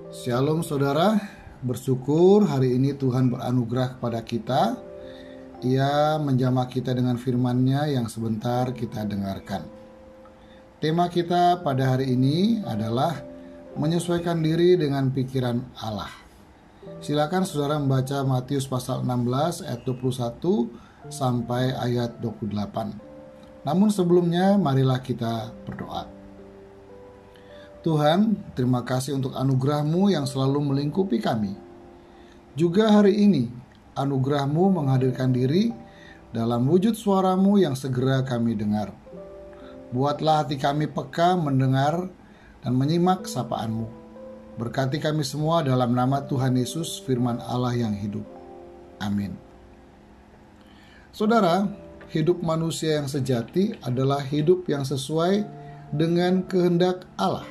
Shalom saudara, bersyukur hari ini Tuhan beranugerah kepada kita. Ia menjamah kita dengan firman-Nya yang sebentar kita dengarkan. Tema kita pada hari ini adalah menyesuaikan diri dengan pikiran Allah. Silakan saudara membaca Matius pasal 16 ayat 21 sampai ayat 28. Namun sebelumnya marilah kita berdoa. Tuhan, terima kasih untuk anugerah-Mu yang selalu melingkupi kami. Juga hari ini, anugerah-Mu menghadirkan diri dalam wujud suara-Mu yang segera kami dengar. Buatlah hati kami peka mendengar dan menyimak sapaan-Mu. Berkati kami semua dalam nama Tuhan Yesus, firman Allah yang hidup. Amin. Saudara, hidup manusia yang sejati adalah hidup yang sesuai dengan kehendak Allah.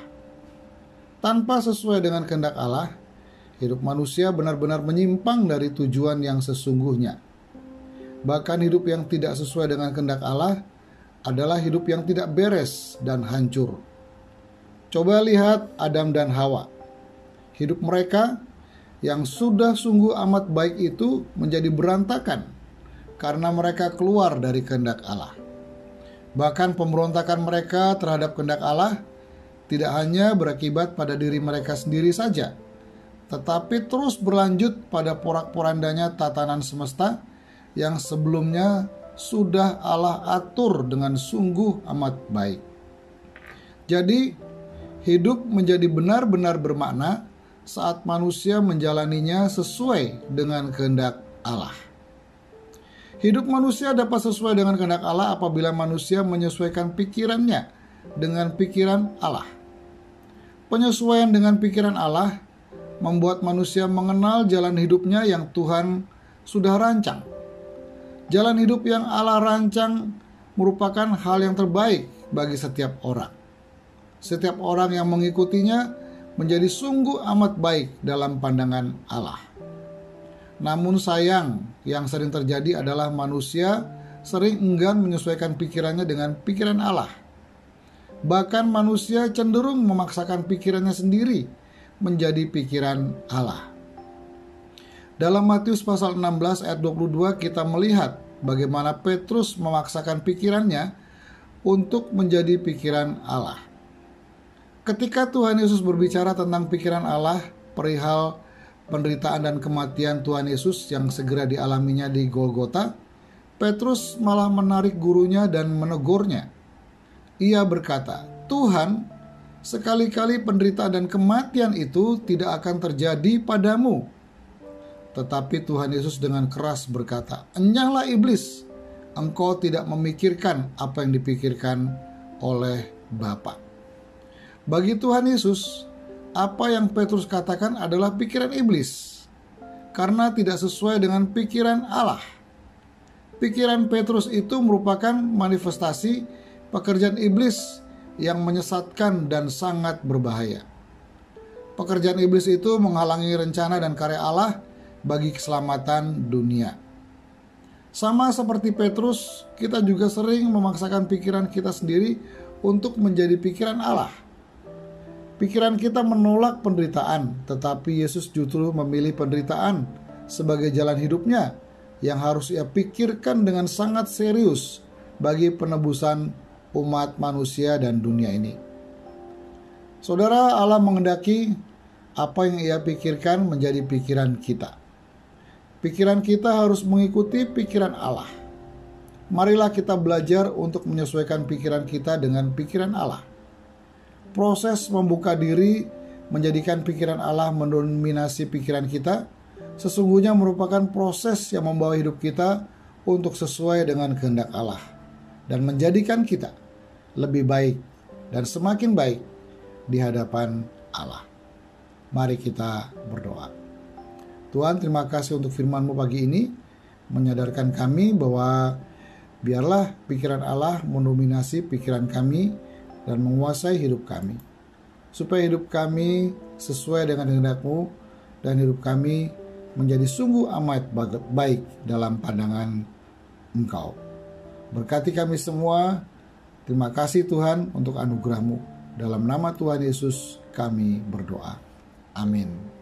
Tanpa sesuai dengan kehendak Allah, hidup manusia benar-benar menyimpang dari tujuan yang sesungguhnya. Bahkan hidup yang tidak sesuai dengan kehendak Allah adalah hidup yang tidak beres dan hancur. Coba lihat Adam dan Hawa. Hidup mereka yang sudah sungguh amat baik itu menjadi berantakan karena mereka keluar dari kehendak Allah. Bahkan pemberontakan mereka terhadap kehendak Allah tidak hanya berakibat pada diri mereka sendiri saja, tetapi terus berlanjut pada porak-porandanya tatanan semesta yang sebelumnya sudah Allah atur dengan sungguh amat baik. Jadi, hidup menjadi benar-benar bermakna saat manusia menjalaninya sesuai dengan kehendak Allah. Hidup manusia dapat sesuai dengan kehendak Allah apabila manusia menyesuaikan pikirannya dengan pikiran Allah. Penyesuaian dengan pikiran Allah membuat manusia mengenal jalan hidupnya yang Tuhan sudah rancang. Jalan hidup yang Allah rancang merupakan hal yang terbaik bagi setiap orang. Setiap orang yang mengikutinya menjadi sungguh amat baik dalam pandangan Allah. Namun sayang, yang sering terjadi adalah manusia sering enggan menyesuaikan pikirannya dengan pikiran Allah. Bahkan manusia cenderung memaksakan pikirannya sendiri menjadi pikiran Allah. Dalam Matius pasal 16 ayat 22 kita melihat bagaimana Petrus memaksakan pikirannya untuk menjadi pikiran Allah. Ketika Tuhan Yesus berbicara tentang pikiran Allah perihal penderitaan dan kematian Tuhan Yesus yang segera dialaminya di Golgota, Petrus malah menarik gurunya dan menegurnya. Ia berkata, "Tuhan, sekali-kali penderitaan dan kematian itu tidak akan terjadi padamu." Tetapi Tuhan Yesus dengan keras berkata, "Enyahlah iblis, engkau tidak memikirkan apa yang dipikirkan oleh Bapa." Bagi Tuhan Yesus, apa yang Petrus katakan adalah pikiran iblis, karena tidak sesuai dengan pikiran Allah. Pikiran Petrus itu merupakan manifestasi pekerjaan iblis yang menyesatkan dan sangat berbahaya. Pekerjaan iblis itu menghalangi rencana dan karya Allah bagi keselamatan dunia. Sama seperti Petrus, kita juga sering memaksakan pikiran kita sendiri untuk menjadi pikiran Allah. Pikiran kita menolak penderitaan, tetapi Yesus justru memilih penderitaan sebagai jalan hidupnya yang harus ia pikirkan dengan sangat serius bagi penebusan umat manusia dan dunia ini. Saudara, Allah menghendaki apa yang ia pikirkan menjadi pikiran kita. Pikiran kita harus mengikuti pikiran Allah. Marilah kita belajar untuk menyesuaikan pikiran kita dengan pikiran Allah. Proses membuka diri menjadikan pikiran Allah mendominasi pikiran kita sesungguhnya merupakan proses yang membawa hidup kita untuk sesuai dengan kehendak Allah dan menjadikan kita lebih baik dan semakin baik di hadapan Allah. Mari kita berdoa. Tuhan, terima kasih untuk firman-Mu pagi ini, menyadarkan kami bahwa biarlah pikiran Allah mendominasi pikiran kami dan menguasai hidup kami, supaya hidup kami sesuai dengan kehendak-Mu dan hidup kami menjadi sungguh amat baik dalam pandangan Engkau. Berkati kami semua. Terima kasih Tuhan untuk anugerah-Mu. Dalam nama Tuhan Yesus kami berdoa. Amin.